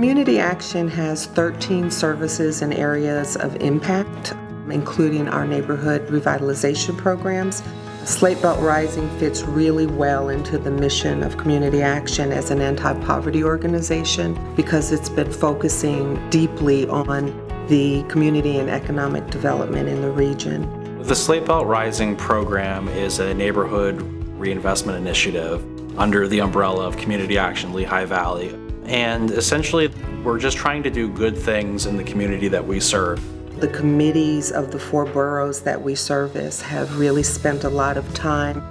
Community Action has 13 services and areas of impact, including our neighborhood revitalization programs. Slate Belt Rising fits really well into the mission of Community Action as an anti-poverty organization because it's been focusing deeply on the community and economic development in the region. The Slate Belt Rising program is a neighborhood reinvestment initiative under the umbrella of Community Action Lehigh Valley. And essentially, we're just trying to do good things in the community that we serve. The committees of the 4 boroughs that we service have really spent a lot of time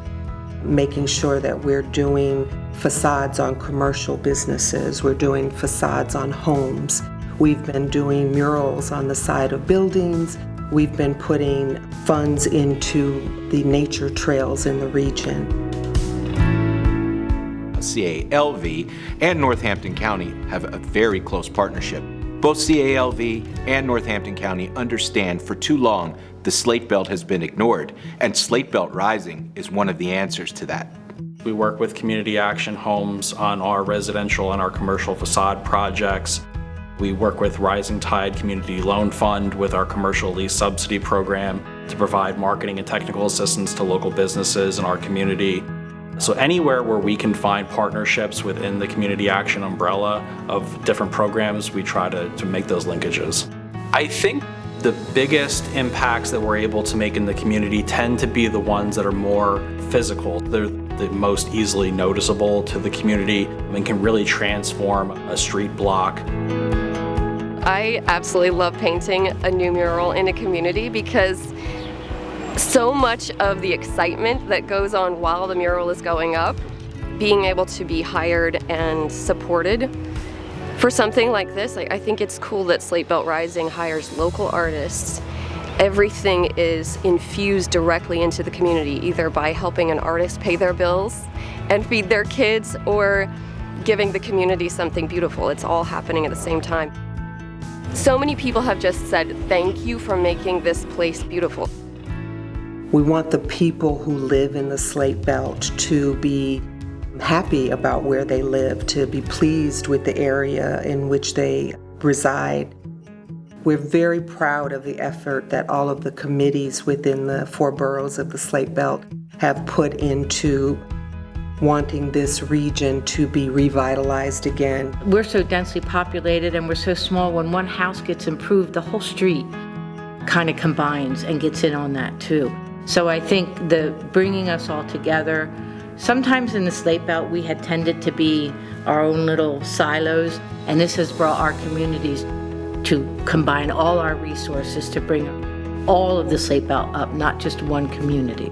making sure that we're doing facades on commercial businesses, we're doing facades on homes. We've been doing murals on the side of buildings. We've been putting funds into the nature trails in the region. CALV and Northampton County have a very close partnership. Both CALV and Northampton County understand for too long the Slate Belt has been ignored, and Slate Belt Rising is one of the answers to that. We work with Community Action Homes on our residential and our commercial facade projects. We work with Rising Tide Community Loan Fund with our commercial lease subsidy program to provide marketing and technical assistance to local businesses in our community. So anywhere where we can find partnerships within the Community Action umbrella of different programs, we try to make those linkages. I think the biggest impacts that we're able to make in the community tend to be the ones that are more physical. They're the most easily noticeable to the community and can really transform a street block. I absolutely love painting a new mural in a community because so much of the excitement that goes on while the mural is going up, being able to be hired and supported for something like this, I think it's cool that Slate Belt Rising hires local artists. Everything is infused directly into the community, either by helping an artist pay their bills and feed their kids or giving the community something beautiful. It's all happening at the same time. So many people have just said, thank you for making this place beautiful. We want the people who live in the Slate Belt to be happy about where they live, to be pleased with the area in which they reside. We're very proud of the effort that all of the committees within the 4 boroughs of the Slate Belt have put into wanting this region to be revitalized again. We're so densely populated and we're so small. When one house gets improved, the whole street kind of combines and gets in on that too. So I think the bringing us all together, sometimes in the Slate Belt we had tended to be our own little silos, and this has brought our communities to combine all our resources to bring all of the Slate Belt up, not just one community.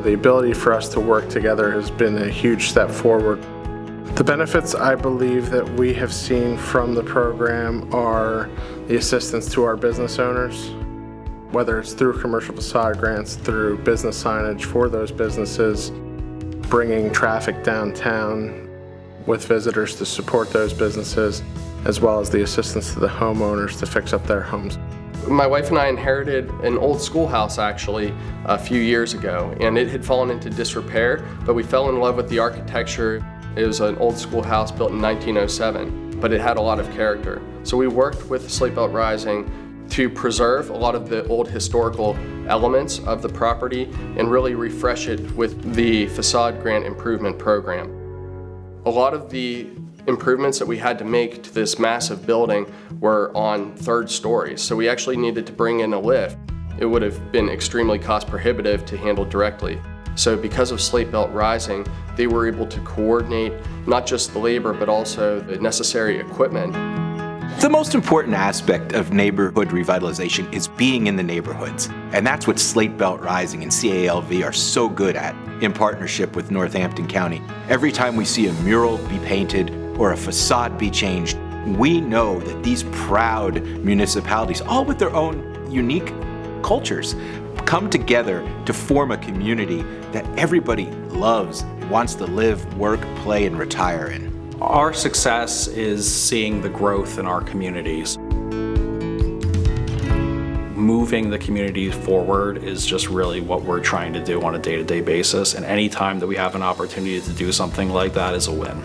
The ability for us to work together has been a huge step forward. The benefits I believe that we have seen from the program are the assistance to our business owners, whether it's through commercial facade grants, through business signage for those businesses, bringing traffic downtown with visitors to support those businesses, as well as the assistance to the homeowners to fix up their homes. My wife and I inherited an old schoolhouse actually a few years ago, and it had fallen into disrepair, but we fell in love with the architecture. It was an old schoolhouse built in 1907, but it had a lot of character. So we worked with Slate Belt Rising to preserve a lot of the old historical elements of the property and really refresh it with the facade grant improvement program. A lot of the improvements that we had to make to this massive building were on 3rd stories, so we actually needed to bring in a lift. It would have been extremely cost prohibitive to handle directly. So because of Slate Belt Rising, they were able to coordinate not just the labor but also the necessary equipment. The most important aspect of neighborhood revitalization is being in the neighborhoods, and that's what Slate Belt Rising and CALV are so good at in partnership with Northampton County. Every time we see a mural be painted or a facade be changed, we know that these proud municipalities, all with their own unique cultures, come together to form a community that everybody loves, wants to live, work, play, and retire in. Our success is seeing the growth in our communities. Moving the community forward is just really what we're trying to do on a day-to-day basis, and any time that we have an opportunity to do something like that is a win.